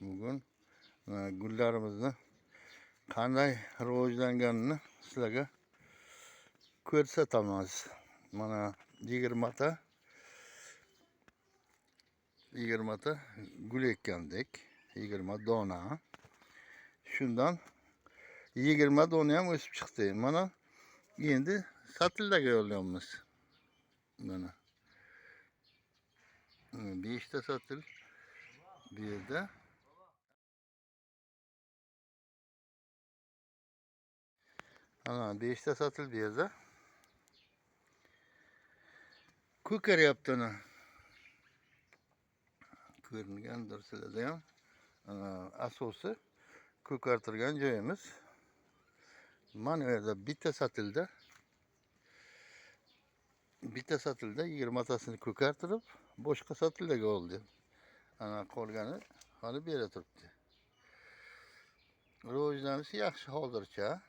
Bugun gullarimizni qanday rivojlanganini sizlarga ko'rsatamiz. Mana 20 ta gul ekkandik. 20 dona. Shundan 20 dona ham o'sib chiqdi. Mana endi satillarga yo'llayapmiz. Mana 5 ta satil bu yerda. Ana 5 ta satil bu yerda. Ko'karyapti ana. Ko'ringandir sizlarda ham. Asosi ko'kartirgan joyimiz. Mana bu yerda bitta satilda 20 tasini ko'kartirib, boshqa satillarga oldi. Ana qolgani hali bu yerda turibdi. Rivojlanishi yaxshi hozircha.